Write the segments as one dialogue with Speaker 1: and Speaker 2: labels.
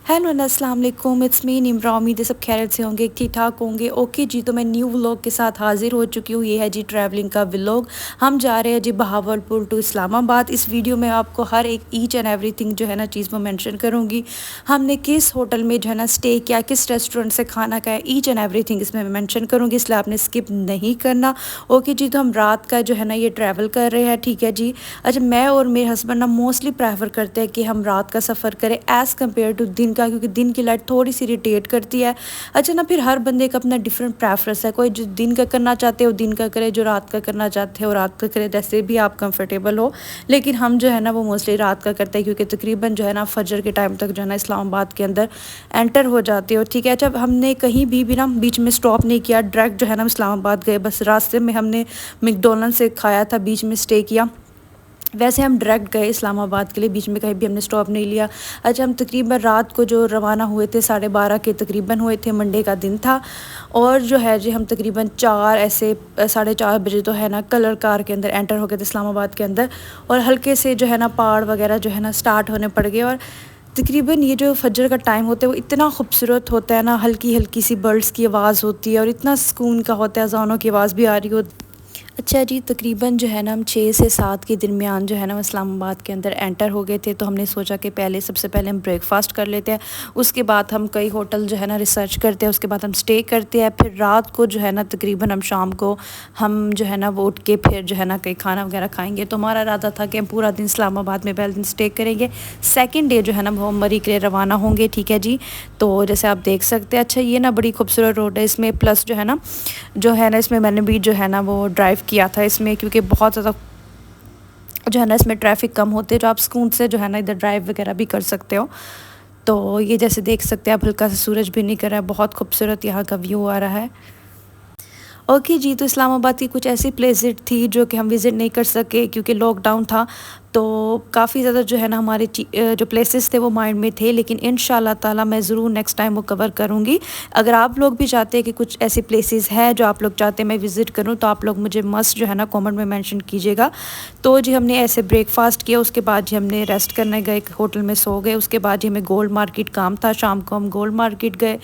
Speaker 1: Hello अस्सलाम वालेकुम, it's me Nimra. उम्मीद है सब खैरियत से होंगे, ठीक ठाक होंगे। ओके जी, तो मैं न्यू व्लॉग के साथ हाजिर हो चुकी हूँ। ये है जी ट्रैवलिंग का व्लॉग। हम जा रहे हैं जी बहावलपुर टू इस्लामाबाद। इस वीडियो में आपको हर एक ईच एंड एवरीथिंग जो है ना चीज़ वो मेंशन करूँगी। हमने किस होटल में जो है ना स्टे किया, किस रेस्टोरेंट से खाना खाया, ईच एंड एवरीथिंग इसमें मैं मेंशन करूँगी, इसलिए आपने स्किप नहीं करना। ओके जी, तो हम रात का जो है ना ये ट्रैवल कर रहे हैं, ठीक है जी। अच्छा, मैं और मेरे हस्बैंड ना मोस्टली प्रेफर करते हैं कि हम रात का सफ़र करें एज़ कम्पेयर टू दिन का, क्योंकि दिन की लाइट थोड़ी सी इरिटेट करती है। अच्छा ना, फिर हर बंदे का अपना डिफरेंट प्रेफरेंस है। कोई जो दिन का करना चाहते हो दिन का करे, जो रात का करना चाहते हो रात का करे, जैसे भी आप कंफर्टेबल हो। लेकिन हम जो है ना वो मोस्टली रात का करते हैं, क्योंकि तकरीबन जो है ना फजर के टाइम तक जो है ना इस्लामाबाद के अंदर एंटर हो जाते हो, ठीक है। जब हमने कहीं भी ना बीच में स्टॉप नहीं किया, डायरेक्ट जो है ना इस्लामाबाद गए। बस रास्ते में हमने मैकडॉनल्ड्स से खाया था, बीच में स्टे किया। वैसे हम डायरेक्ट गए इस्लामाबाद के लिए, बीच में कहीं भी हमने स्टॉप नहीं लिया। अच्छा, हम तकरीबन रात को जो रवाना हुए थे 12:30 के तकरीबन हुए थे, मंडे का दिन था। और जो है जी हम तकरीबन 4 ऐसे 4:30 बजे तो है ना कलर कार के अंदर एंटर हो गए थे इस्लामाबाद के अंदर। और हल्के से जो है ना पहाड़ वगैरह जो है ना स्टार्ट होने पड़ गए। और तकरीबन ये जो फजर का टाइम होता है वो इतना खूबसूरत होता है ना, हल्की हल्की सी बर्ड्स की आवाज़ होती है और इतना सुकून का होता है, अज़ानों की आवाज़ भी आ रही होती। अच्छा जी, तकरीबन जो है ना हम 6 से 7 के दरमियान जो है ना इस्लामाबाद के अंदर एंटर हो गए थे। तो हमने सोचा कि सबसे पहले हम ब्रेकफास्ट कर लेते हैं, उसके बाद हम कई होटल जो है ना रिसर्च करते हैं, उसके बाद हम स्टे करते हैं। फिर रात को जो है ना तकरीबन हम शाम को हम जो है ना वो उठ के फिर जो है ना कहीं खाना वगैरह खाएंगे। तो हमारा इरादा था कि हम पूरा दिन इस्लामाबाद में पहले दिन स्टे करेंगे, सेकेंड डे जो है ना वो मरी के लिए रवाना होंगे, ठीक है जी। तो जैसे आप देख सकते हैं, अच्छा ये ना बड़ी खूबसूरत रोड है इसमें, प्लस जो है ना इसमें मैंने भी जो है ना वो ड्राइव किया था इसमें, क्योंकि बहुत ज़्यादा जो है ना इसमें ट्रैफिक कम होते हैं, जो आप सुकून से जो है ना इधर ड्राइव वगैरह भी कर सकते हो। तो ये जैसे देख सकते हैं आप, हल्का सा सूरज भी निकल रहा है, बहुत खूबसूरत यहाँ का व्यू आ रहा है। ओके जी, तो इस्लामाबाद की कुछ ऐसी प्लेसेस थी जो कि हम विज़िट नहीं कर सके क्योंकि लॉकडाउन था। तो काफ़ी ज़्यादा जो है ना हमारे जो प्लेसेस थे वो माइंड में थे, लेकिन इंशाल्लाह ताला मैं ज़रूर नेक्स्ट टाइम वो कवर करूँगी। अगर आप लोग भी चाहते हैं कि कुछ ऐसी प्लेसेस है जो आप लोग चाहते हैं मैं विज़िट करूँ, तो आप लोग मुझे मस्ट जो है ना कमेंट में मेंशन कीजिएगा। तो जी हमने ऐसे ब्रेकफास्ट किया, उसके बाद जी हमने रेस्ट करने गए, होटल में सो गए। उसके बाद जी हमें गोल्ड मार्केट काम था, शाम को हम गोल्ड मार्केट गए।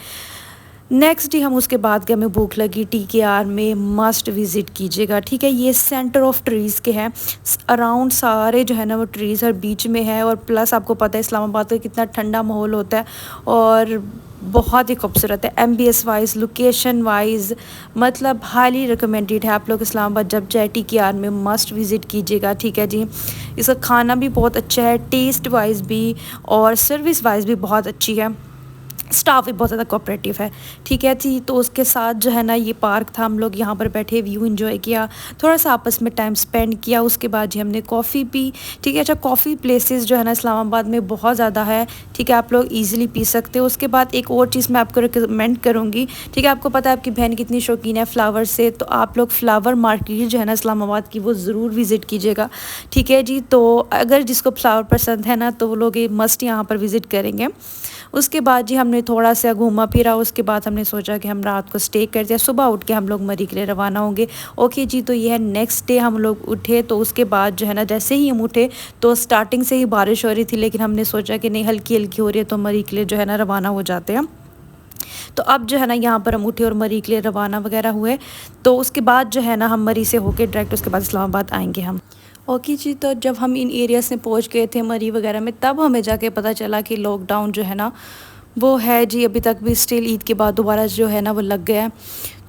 Speaker 1: नेक्स्ट डे हम उसके बाद के हमें भूख लगी, TKR में मस्ट विज़िट कीजिएगा, ठीक है। ये सेंटर ऑफ ट्रीज़ के हैं, अराउंड सारे जो है ना वो ट्रीज़ हर बीच में है। और प्लस आपको पता है इस्लामाबाद का कितना ठंडा माहौल होता है और बहुत ही खूबसूरत है। MBS वाइज, लोकेशन वाइज, मतलब हाईली रिकमेंडेड है। आप लोग इस्लामाबाद जब जाए TKR में मस्ट विज़िट कीजिएगा, ठीक है जी। इसका खाना भी बहुत अच्छा है, टेस्ट वाइज भी और सर्विस वाइज भी बहुत अच्छी है, स्टाफ भी बहुत ज़्यादा कोऑपरेटिव है, ठीक है जी। तो उसके साथ जो है ना ये पार्क था, हम लोग यहाँ पर बैठे व्यू एंजॉय किया, थोड़ा सा आपस में टाइम स्पेंड किया। उसके बाद जी हमने कॉफ़ी पी, ठीक है। अच्छा, कॉफ़ी प्लेसेस जो है ना इस्लामाबाद में बहुत ज़्यादा है, ठीक है, आप लोग ईजिली पी सकते हो। उसके बाद एक और चीज़ मैं आपको रिकमेंड करूँगी, ठीक है। आपको पता है आपकी बहन कितनी शौकीन है फ्लावर से, तो आप लोग फ्लावर मार्केट जो है ना इस्लामाबाद की वो ज़रूर विज़िट कीजिएगा, ठीक है जी। तो अगर जिसको फ्लावर पसंद है ना तो वो लोग मस्ट यहाँ पर विज़िट करेंगे। उसके बाद जी हमने थोड़ा सा घूमा फिरा, उसके बाद हमने सोचा कि हम रात को स्टे करते हैं, सुबह उठ के हम लोग मरी के लिए रवाना होंगे। ओके जी, तो ये है नेक्स्ट डे हम लोग उठे। तो उसके बाद जो है ना जैसे ही हम उठे तो स्टार्टिंग से ही बारिश हो रही थी, लेकिन हमने सोचा कि नहीं हल्की हल्की हो रही है तो मरी के लिए जो है ना रवाना हो जाते हैं। तो अब जो है ना यहाँ पर हम उठे और मरी के लिए रवाना वगैरह हुए। तो उसके बाद जो है ना हम मरी से होके डायरेक्ट उसके बाद इस्लामाबाद आएंगे हम। ओके जी, तो जब हम इन एरियाज़ में पहुँच गए थे मरी वगैरह में, तब हमें जाके पता चला कि लॉकडाउन जो है ना वो है जी अभी तक भी स्टिल, ईद के बाद दोबारा जो है ना वो लग गया है।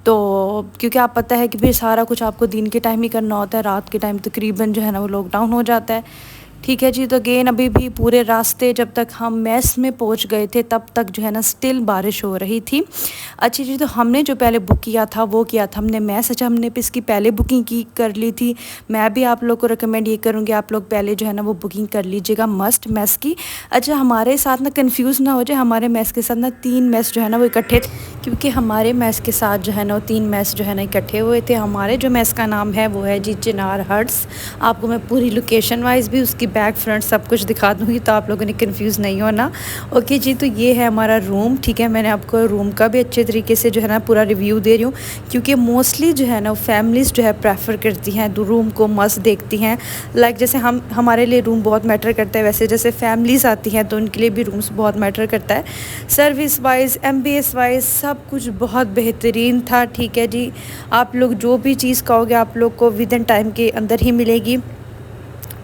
Speaker 1: तो क्योंकि आप पता है कि फिर सारा कुछ आपको दिन के टाइम ही करना होता है, रात के टाइम तकरीबन जो है ना वो लॉकडाउन हो जाता है, ठीक है जी। तो अगेन अभी भी पूरे रास्ते जब तक हम मेस में पहुंच गए थे तब तक जो है ना स्टिल बारिश हो रही थी। अच्छी जी, तो हमने जो पहले बुक किया था वो किया था हमने मेस। अच्छा, हमने इसकी पहले बुकिंग की कर ली थी। मैं भी आप लोग को रिकमेंड ये करूँगी आप लोग पहले जो है ना वो बुकिंग कर लीजिएगा मस्ट मेस की। अच्छा, हमारे साथ ना कन्फ्यूज़ ना हो जाए, हमारे मेस के साथ ना 3 मेस जो है ना वो इकट्ठे थे, क्योंकि हमारे मेस के साथ जो है ना वो 3 मेस जो है ना इकट्ठे हुए थे। हमारे जो मेस का नाम है वो है जी चिनार हट्स। आपको मैं पूरी लोकेशन वाइज भी उसकी बैक फ्रंट सब कुछ दिखा दूँगी तो आप लोगों ने कंफ्यूज नहीं होना। ओके जी, तो ये है हमारा रूम, ठीक है। मैंने आपको रूम का भी अच्छे तरीके से जो है ना पूरा रिव्यू दे रही हूँ, क्योंकि मोस्टली जो है ना फैमिलीज़ जो है प्रेफर करती हैं रूम को मस्त देखती हैं। लाइक जैसे हमारे लिए रूम बहुत मैटर करता है, वैसे जैसे फैमिलीज़ आती हैं तो उनके लिए भी रूम्स बहुत मैटर करता है। सर्विस वाइज, एम्बियंस वाइज सब कुछ बहुत बेहतरीन था, ठीक है जी। आप लोग जो भी चीज़ कहोगे आप लोग को विद इन टाइम के अंदर ही मिलेगी।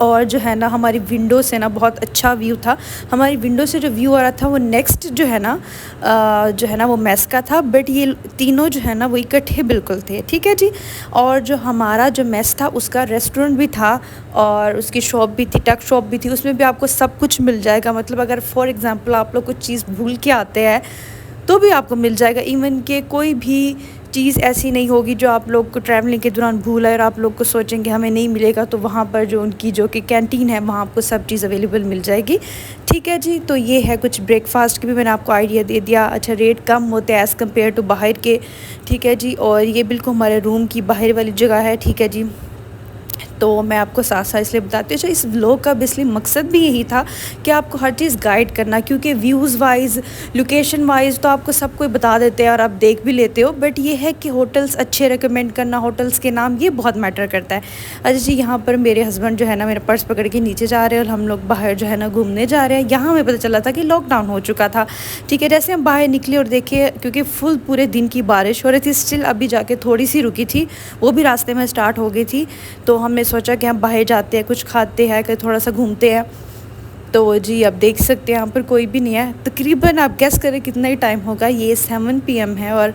Speaker 1: और जो है ना हमारी विंडो से ना बहुत अच्छा व्यू था। हमारी विंडो से जो व्यू आ रहा था वो नेक्स्ट जो है ना वो मेस का था, बट ये तीनों जो है ना वो इकट्ठे बिल्कुल थे, ठीक है जी। और जो हमारा जो मेस था उसका रेस्टोरेंट भी था और उसकी शॉप भी थी, टक शॉप भी थी, उसमें भी आपको सब कुछ मिल जाएगा। मतलब अगर फॉर एग्ज़ाम्पल आप लोग कुछ चीज़ भूल के आते हैं तो भी आपको मिल जाएगा। इवन के कोई भी चीज़ ऐसी नहीं होगी जो आप लोग को ट्रैवलिंग के दौरान भूल है और आप लोग को सोचेंगे हमें नहीं मिलेगा, तो वहाँ पर जो उनकी जो कि कैंटीन है वहाँ आपको सब चीज़ अवेलेबल मिल जाएगी, ठीक है जी। तो ये है कुछ ब्रेकफास्ट की भी मैंने आपको आइडिया दे दिया। अच्छा, रेट कम होते हैं एज़ कम्पेयर टू बाहर के, ठीक है जी। और ये बिल्कुल हमारे रूम की बाहर वाली जगह है, ठीक है जी। तो मैं आपको साथ साथ इसलिए बताती हूँ। अच्छा, इस व्लॉग का बेसिकली मकसद भी यही था कि आपको हर चीज़ गाइड करना, क्योंकि व्यूज़ वाइज, लोकेशन वाइज तो आपको सब कोई बता देते हैं और आप देख भी लेते हो, बट ये है कि होटल्स अच्छे रिकमेंड करना, होटल्स के नाम, ये बहुत मैटर करता है। अच्छा जी, यहाँ पर मेरे हस्बैंड जो है ना मेरा पर्स पकड़ के नीचे जा रहे हैं और हम लोग बाहर जो है ना घूमने जा रहे हैं। यहाँ हमें पता चला था कि लॉकडाउन हो चुका था, ठीक है। जैसे हम बाहर निकले और देखे, क्योंकि फुल पूरे दिन की बारिश हो रही थी, स्टिल अभी जाके थोड़ी सी रुकी थी, वो भी रास्ते में स्टार्ट हो गई थी। तो हमने सोचा कि हम बाहर जाते हैं, कुछ खाते हैं, कहीं थोड़ा सा घूमते हैं। तो जी अब देख सकते हैं यहाँ पर कोई भी नहीं है। तकरीबन आप गेस करें कितना ही टाइम होगा, ये 7 PM है और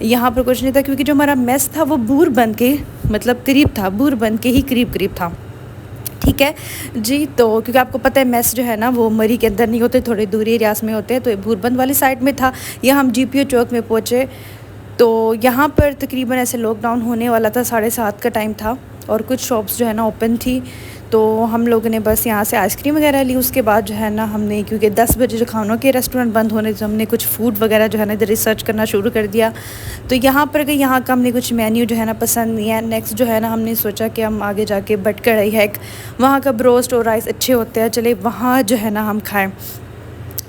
Speaker 1: यहाँ पर कुछ नहीं था, क्योंकि जो हमारा मेस था वो बूर बन के मतलब करीब था, बूर बन के ही करीब था, ठीक है जी। तो क्योंकि आपको पता है मेस जो है ना वो मरी के अंदर नहीं होते, थोड़े दूरी एरियाज़ में होते हैं, तो ये भूरबंद वाली साइड में था। यहाँ हम GPO चौक में पहुँचे तो यहाँ पर तकरीबन ऐसे लॉकडाउन होने वाला था, 7:30 का टाइम था और कुछ शॉप्स जो है ना ओपन थी। तो हम लोगों ने बस यहाँ से आइसक्रीम वगैरह ली। उसके बाद जो है ना हमने, क्योंकि 10 बजे जो खानों के रेस्टोरेंट बंद होने, तो हमने कुछ फ़ूड वगैरह जो है ना इधर रिसर्च करना शुरू कर दिया। तो यहाँ पर गई, यहाँ का हमने कुछ मेन्यू जो है ना पसंद नहीं है। नेक्स्ट जो है ना हमने सोचा कि हम आगे जाके बट कढ़ाई है, वहाँ का ब्रोस्ट और राइस अच्छे होते हैं, चले वहाँ जो है ना हम खाएँ।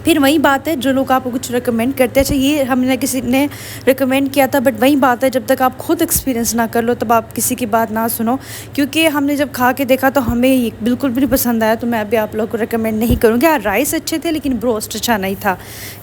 Speaker 1: फिर वही बात है, जो लोग आपको कुछ रिकमेंड करते हैं, अच्छा ये हमने किसी ने रिकमेंड किया था, बट वही बात है, जब तक आप खुद एक्सपीरियंस ना कर लो तब आप किसी की बात ना सुनो। क्योंकि हमने जब खा के देखा तो हमें ये बिल्कुल भी नहीं पसंद आया, तो मैं अभी आप लोगों को रिकमेंड नहीं करूँगी। हाँ, राइस अच्छे थे लेकिन ब्रोस्ट अच्छा नहीं था,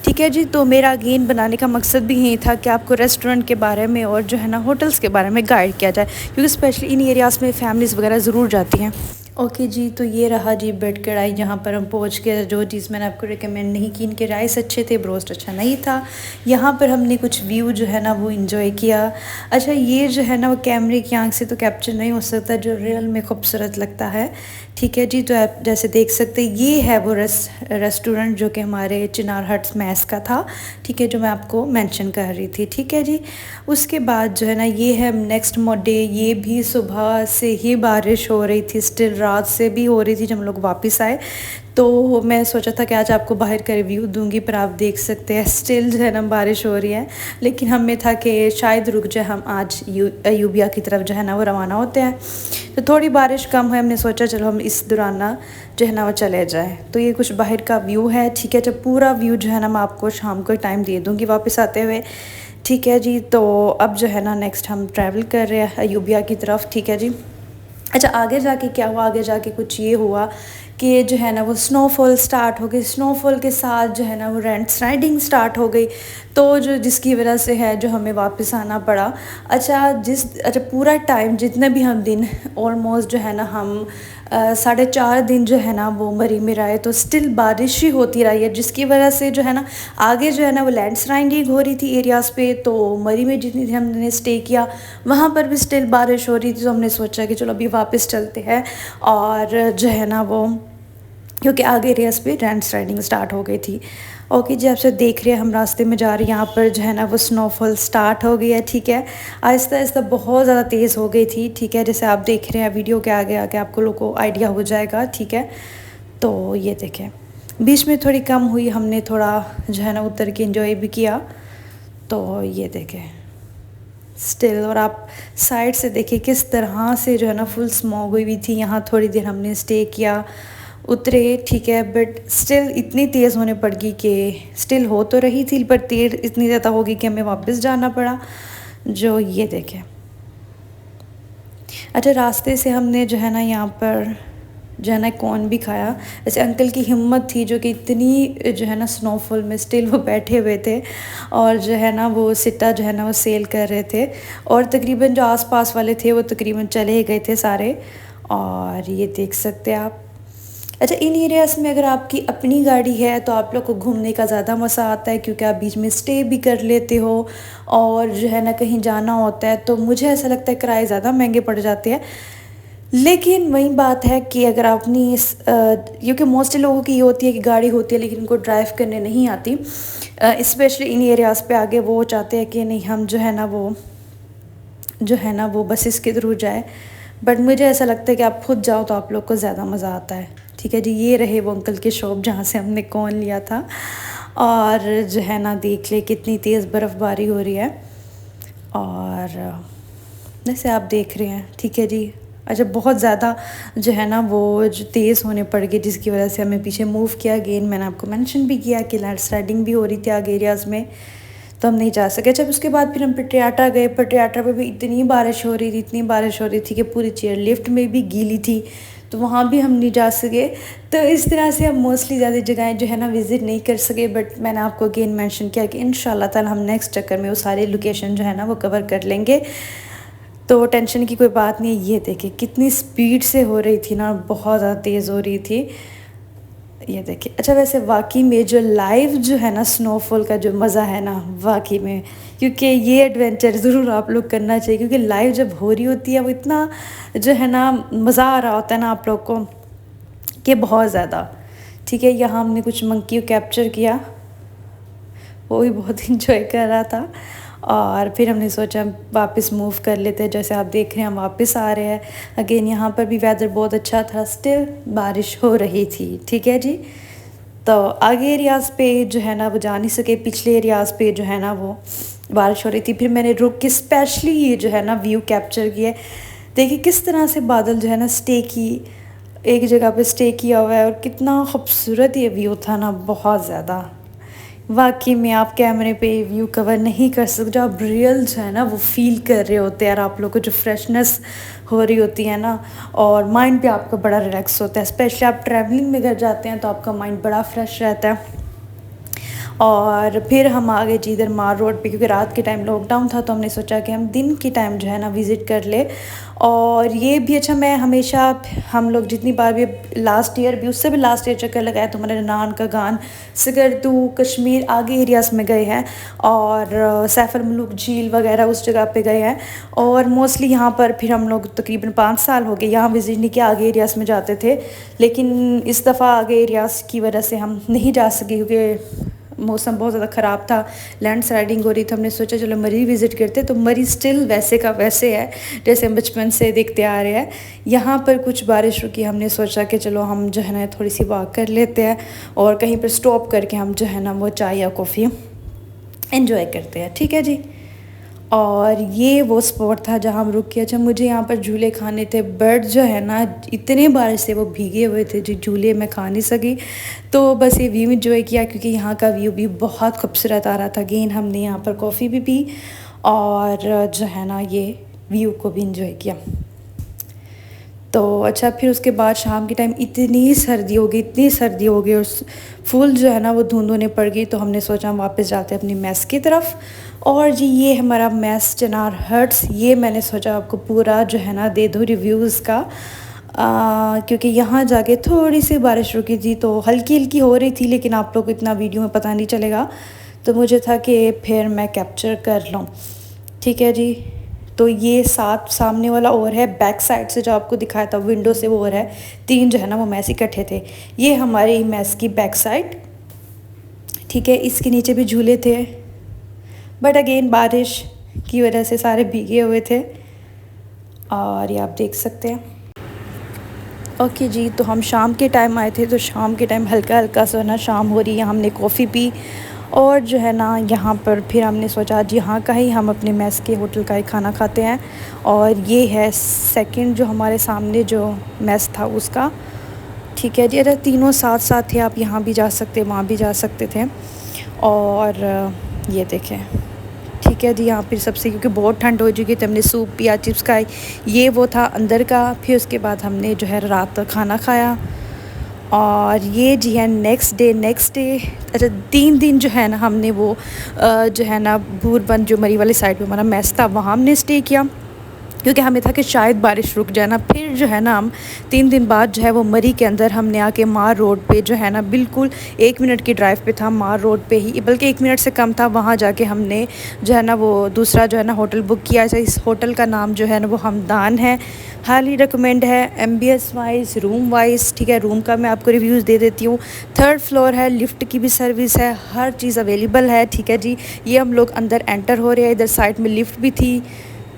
Speaker 1: ठीक है जी। तो मेरा अगेन बनाने का मकसद भी यही था कि आपको रेस्टोरेंट के बारे में और जो है ना होटल्स के बारे में गाइड किया जाए, क्योंकि स्पेशली इन एरियाज़ में फैमिलीज़ वगैरह ज़रूर जाती हैं। ओके जी, तो ये रहा जी बेड कढ़ाई, जहाँ पर हम पहुँच के जो चीज़ मैंने आपको रिकमेंड नहीं की, इनके राइस अच्छे थे, ब्रोस्ट अच्छा नहीं था। यहाँ पर हमने कुछ व्यू जो है ना वो एंजॉय किया। अच्छा, ये जो है ना वो कैमरे की आंख से तो कैप्चर नहीं हो सकता, जो रियल में खूबसूरत लगता है, ठीक है जी। तो आप जैसे देख सकते हैं ये है वो रेस्टोरेंट जो कि हमारे चिनार हट्स मैस का था, ठीक है, जो मैं आपको मेंशन कर रही थी, ठीक है जी। उसके बाद जो है ना ये है नेक्स्ट डे, ये भी सुबह से ही बारिश हो रही थी, स्टिल रात से भी हो रही थी जब हम लोग वापस आए। तो मैं सोचा था कि आज आपको बाहर का रिव्यू दूंगी, पर आप देख सकते हैं स्टिल जो है ना बारिश हो रही है, लेकिन हमें था कि शायद रुक जाए, हम आज अयूबिया की तरफ जो है ना वो रवाना होते हैं। तो थोड़ी बारिश कम है, हमने सोचा चलो हम इस दौरान ना जो है ना वो चले जाए। तो ये कुछ बाहर का व्यू है, ठीक है। जब पूरा व्यू जो है ना मैं आपको शाम को टाइम दे दूँगी वापस आते हुए, ठीक है जी। तो अब जो है ना नेक्स्ट हम ट्रैवल कर रहे हैं अयूबिया की तरफ, ठीक है जी। अच्छा, आगे जाके क्या हुआ, आगे जाके कुछ ये हुआ कि जो है ना वो स्नोफॉल स्टार्ट हो गई। स्नोफॉल के साथ जो है ना वो लैंडस्लाइडिंग स्टार्ट हो गई, तो जो जिसकी वजह से है जो हमें वापस आना पड़ा। अच्छा, पूरा टाइम जितने भी हम दिन, ऑलमोस्ट जो है ना हम 4.5 दिन जो है ना वो मरी में रहे, तो स्टिल बारिश ही होती रही है, जिसकी वजह से जो है ना आगे जो है ना वो लैंडस्लाइडिंग हो रही थी एरियाज़ पे। तो मरी में जितनी देर हमने स्टे किया वहाँ पर भी स्टिल बारिश हो रही थी, तो हमने सोचा कि चलो अभी वापस चलते हैं। और जो है ना वो, क्योंकि आगे एरियाज़ पे लैंडस्लाइडिंग स्टार्ट हो गई थी। ओके जी, आपसे देख रहे हैं हम रास्ते में जा रहे हैं, यहाँ पर जो है ना वो स्नोफॉल स्टार्ट हो गई है, ठीक है। आहिस्ता आहिस्ता बहुत ज़्यादा तेज़ हो गई थी, ठीक है। जैसे आप देख रहे हैं वीडियो के आगे आगे आपको लोगों को आइडिया हो जाएगा, ठीक है। तो ये देखें, बीच में थोड़ी कम हुई, हमने थोड़ा जो है ना उतर के इंजॉय भी किया। तो ये देखें स्टिल, और आप साइड से देखिए किस तरह से जो है ना फुल स्मॉग हुई हुई थी। यहाँ थोड़ी देर हमने स्टे किया, उतरे, ठीक है, बट स्टिल इतनी तेज़ होने पड़ गई कि स्टिल हो तो रही थी पर तेज़ इतनी ज़्यादा हो गई कि हमें वापस जाना पड़ा। जो ये देखें, अच्छा रास्ते से हमने जो है ना यहाँ पर जो है ना कॉर्न भी खाया। वैसे अंकल की हिम्मत थी जो कि इतनी जो है ना स्नोफॉल में स्टिल वो बैठे हुए थे और जो है ना वो सिट्टा जो है ना वो सेल कर रहे थे और तकरीबन जो आसपास वाले थे वो तकरीबन चले गए थे सारे। और ये देख सकते हैं आप। अच्छा इन एरियाज़ में अगर आपकी अपनी गाड़ी है तो आप लोग को घूमने का ज़्यादा मज़ा आता है क्योंकि आप बीच में स्टे भी कर लेते हो और जो है ना कहीं जाना होता है तो मुझे ऐसा लगता है किराए ज़्यादा महंगे पड़ जाते हैं। लेकिन वही बात है कि अगर आप अपनी क्योंकि मोस्टली लोगों की ये होती है कि गाड़ी होती है लेकिन उनको ड्राइव करने नहीं आती, स्पेशली इन एरियाज़ पे आगे वो चाहते हैं कि नहीं हम जो है ना वो बसेस के थ्रू जाए। बट मुझे ऐसा लगता है कि आप खुद जाओ तो आप लोग को ज़्यादा मज़ा आता है। ठीक है जी, ये रहे वो अंकल के शॉप जहाँ से हमने कॉर्न लिया था। और जो है ना देख ले कितनी तेज़ बर्फ़बारी हो रही है और जैसे आप देख रहे हैं। ठीक है जी। अच्छा बहुत ज़्यादा जो है ना वो जो तेज़ होने पड़ गई जिसकी वजह से हमें पीछे मूव किया। अगेन मैंने आपको मेंशन भी किया कि लैंड स्लाइडिंग भी हो रही थी आगे एरियाज़ में तो हम नहीं जा सके। जब उसके बाद फिर हम पटियाटा गए। पटियाटा पे भी इतनी बारिश हो रही थी, इतनी बारिश हो रही थी कि पूरी चेयर लिफ्ट में भी गीली थी तो वहाँ भी हम नहीं जा सके। तो इस तरह से हम मोस्टली ज़्यादा जगहें जो है ना विज़िट नहीं कर सके। बट मैंने आपको अगेन मेंशन किया कि इंशाल्लाह ताला हम नेक्स्ट चक्कर में वो सारे लोकेशन जो है ना वो कवर कर लेंगे, तो टेंशन की कोई बात नहीं है। ये देखिए कितनी स्पीड से हो रही थी ना, बहुत ज़्यादा तेज़ हो रही थी। ये देखिए। अच्छा वैसे वाकई में जो लाइव जो है ना स्नोफॉल का जो मज़ा है ना वाकई में, क्योंकि ये एडवेंचर ज़रूर आप लोग करना चाहिए क्योंकि लाइव जब हो रही होती है वो इतना जो है ना मज़ा आ रहा होता है ना आप लोग को कि बहुत ज़्यादा। ठीक है, यहाँ हमने कुछ मंकी को कैप्चर किया, वो भी बहुत इंजॉय कर रहा था। और फिर हमने सोचा वापस मूव कर लेते हैं। जैसे आप देख रहे हैं हम वापस आ रहे हैं। अगेन यहाँ पर भी वेदर बहुत अच्छा था, स्टिल बारिश हो रही थी। ठीक है जी। तो आगे एरियाज़ पे जो है ना वो जा नहीं सके, पिछले एरियाज़ पे जो है ना वो बारिश हो रही थी। फिर मैंने रुक के स्पेशली ये जो है ना व्यू कैप्चर किया। देखिए किस तरह से बादल जो है ना एक जगह पे स्टे किया हुआ है और कितना खूबसूरत ये व्यू था ना, बहुत ज़्यादा। वाकई में आप कैमरे पे व्यू कवर नहीं कर सकते, जो आप रियल जो है ना वो फील कर रहे होते हैं और आप लोग को जो फ्रेशनेस हो रही होती है ना और माइंड पे आपका बड़ा रिलैक्स होता है। स्पेशली आप ट्रैवलिंग में घर जाते हैं तो आपका माइंड बड़ा फ्रेश रहता है। और फिर हम आ गए जी इधर मार रोड पे क्योंकि रात के टाइम लॉकडाउन था तो हमने सोचा कि हम दिन के टाइम जो है ना विज़िट कर ले। और ये भी अच्छा, मैं हमेशा हम लोग जितनी बार भी लास्ट ईयर भी उससे भी लास्ट ईयर चक्कर लगाया तो हमारे नान का गान सिगरदू कश्मीर आगे एरियाज़ में गए हैं और सैफर मलूक झील वगैरह उस जगह पे गए हैं। और मोस्टली यहाँ पर फिर हम लोग तकरीबन 5 साल हो गए यहाँ विज़िट नहीं किया, आगे एरियाज़ में जाते थे। लेकिन इस दफ़ा आगे एरियाज़ की वजह से हम नहीं जा सके क्योंकि मौसम बहुत ज़्यादा ख़राब था, लैंड स्लाइडिंग हो रही थी। हमने सोचा चलो मरी विज़िट करते, तो मरी स्टिल वैसे का वैसे है जैसे हम बचपन से देखते आ रहे हैं। यहाँ पर कुछ बारिश रुकी, हमने सोचा कि चलो हम जो है ना थोड़ी सी वॉक कर लेते हैं और कहीं पर स्टॉप करके हम जो है ना वो चाय या कॉफ़ी एंजॉय करते हैं। ठीक है जी। और ये वो स्पॉट था जहाँ हम रुक के। अच्छा मुझे यहाँ पर झूले खाने थे, बट जो है ना इतने बारिश से वो भीगे हुए थे जो झूले मैं खा नहीं सकी। तो बस ये व्यू इंजॉय किया क्योंकि यहाँ का व्यू भी बहुत खूबसूरत आ रहा था। अगेन हमने यहाँ पर कॉफ़ी भी पी और जो है ना ये व्यू को भी इंजॉय किया। तो अच्छा फिर उसके बाद शाम के टाइम इतनी सर्दी हो गई, इतनी सर्दी हो गई और फुल जो है ना वो धुंध होने पड़ गई। तो हमने सोचा हम वापस जाते हैं अपनी मेस की तरफ। और जी ये हमारा मेस चिनार हट्स, ये मैंने सोचा आपको पूरा जो है ना दे दूँ रिव्यूज़ का, क्योंकि यहाँ जाके थोड़ी सी बारिश रुकी थी तो हल्की हल्की हो रही थी लेकिन आप लोग को इतना वीडियो में पता नहीं चलेगा, तो मुझे था कि फिर मैं कैप्चर कर लूँ। ठीक है जी। तो ये सामने वाला और है, बैक साइड से जो आपको दिखाया था विंडो से वो और है, 3 जो है ना वो मैस इकट्ठे थे। ये हमारे मैस की बैक साइड। ठीक है, इसके नीचे भी झूले थे बट अगेन बारिश की वजह से सारे भीगे हुए थे और ये आप देख सकते हैं। ओके जी, तो हम शाम के टाइम आए थे तो शाम के टाइम हल्का हल्का सा ना शाम हो रही है, हमने कॉफ़ी पी और जो है ना यहाँ पर फिर हमने सोचा आज यहाँ का ही हम अपने मेस के होटल का ही खाना खाते हैं। और ये है सेकंड जो हमारे सामने जो मेस था उसका। ठीक है जी। अगर तीनों साथ साथ थे, आप यहाँ भी जा सकते, वहाँ भी जा सकते थे। और ये देखें, ठीक है जी। यहाँ फिर सबसे, क्योंकि बहुत ठंड हो चुकी थी, हमने सूप पिया, चिप्स खाए, ये वो था अंदर का। फिर उसके बाद हमने जो है रात का खाना खाया। और ये जी है नेक्स्ट डे। अच्छा, 3 दिन जो है ना हमने वो जो है ना भूरबंद, जो मरी वाली साइड पे हमारा मेस था, वहाँ हमने स्टे किया, क्योंकि हमें था कि शायद बारिश रुक जाए ना। फिर जो है ना हम 3 दिन बाद जो है वो मरी के अंदर हमने आके मार रोड पे जो है ना, बिल्कुल 1 मिनट की ड्राइव पे था, मार रोड पे ही, बल्कि 1 मिनट से कम था। वहाँ जाके हमने जो है ना वो दूसरा जो है ना होटल बुक किया। इस होटल का नाम जो है ना वो हमदान है। हाईली रिकमेंड है, एम्बियंस वाइज, रूम वाइज। ठीक है, रूम का मैं आपको रिव्यूज़ दे देती हूँ। 3rd फ्लोर है, लिफ्ट की भी सर्विस है, हर चीज़ अवेलेबल है। ठीक है जी। ये हम लोग अंदर एंटर हो रहे हैं, इधर साइड में लिफ्ट भी थी,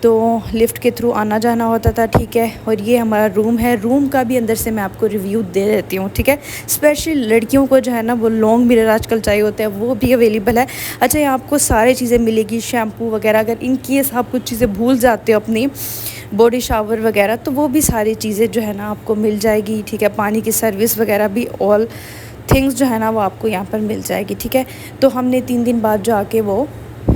Speaker 1: तो लिफ्ट के थ्रू आना जाना होता था। ठीक है, और ये हमारा रूम है। रूम का भी अंदर से मैं आपको रिव्यू दे देती हूँ। ठीक है, स्पेशली लड़कियों को जो है ना वो लॉन्ग मिरर आजकल चाहिए होते हैं, वो भी अवेलेबल है। अच्छा, यहाँ आपको सारी चीज़ें मिलेगी, शैम्पू वगैरह। अगर इन केस आप कुछ चीज़ें भूल जाते हो अपनी, बॉडी शावर वगैरह, तो वो भी सारी चीज़ें जो है ना आपको मिल जाएगी। ठीक है, पानी की सर्विस वगैरह भी, ऑल थिंग्स जो है ना वो आपको यहाँ पर मिल जाएगी। ठीक है, तो हमने 3 दिन बाद जो आके वो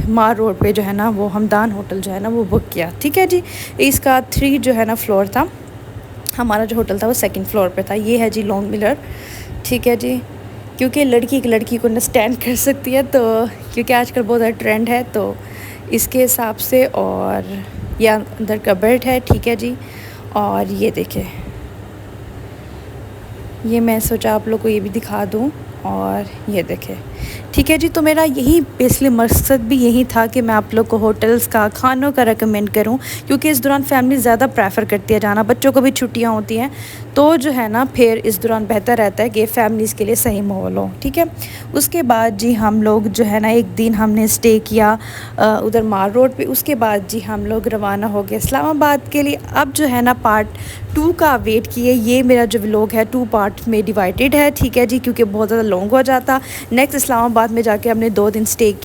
Speaker 1: मार रोड पे जो है ना वो हमदान होटल जो है ना वो बुक किया। ठीक है जी। इसका 3 जो है ना फ्लोर था, हमारा जो होटल था वो 2nd फ्लोर पे था। ये है जी लॉन्ग मिरर। ठीक है जी, क्योंकि लड़की एक लड़की को अंडरस्टैंड कर सकती है, तो क्योंकि आजकल बहुत ज़्यादा ट्रेंड है, तो इसके हिसाब से। और ये अंदर का बेड है। ठीक है जी। और ये देखें, ये मैं सोचा आप लोग को ये भी दिखा दूँ। और ये देखें, ठीक है जी। तो मेरा यही बेसिकली मकसद भी यही था कि मैं आप लोग को होटल्स का, खानों का रेकमेंड करूं, क्योंकि इस दौरान फैमिली ज़्यादा प्रेफर करती है जाना। बच्चों को भी छुट्टियां होती हैं, तो जो है ना फिर इस दौरान बेहतर रहता है कि फैमिलीज़ के लिए सही माहौल हो। ठीक है, उसके बाद जी हम लोग जो है ना 1 दिन हमने स्टे किया उधर मार रोड पे। उसके बाद जी हम लोग रवाना हो गए इस्लामाबाद के लिए। अब जो है ना पार्ट 2 का वेट किए। ये मेरा जो व्लॉग है 2 पार्ट में डिवाइडेड है। ठीक है जी, क्योंकि बहुत ज़्यादा लॉन्ग हो जाता। नेक्स्ट इस्लामाबाद में जाके हमने 2 दिन स्टे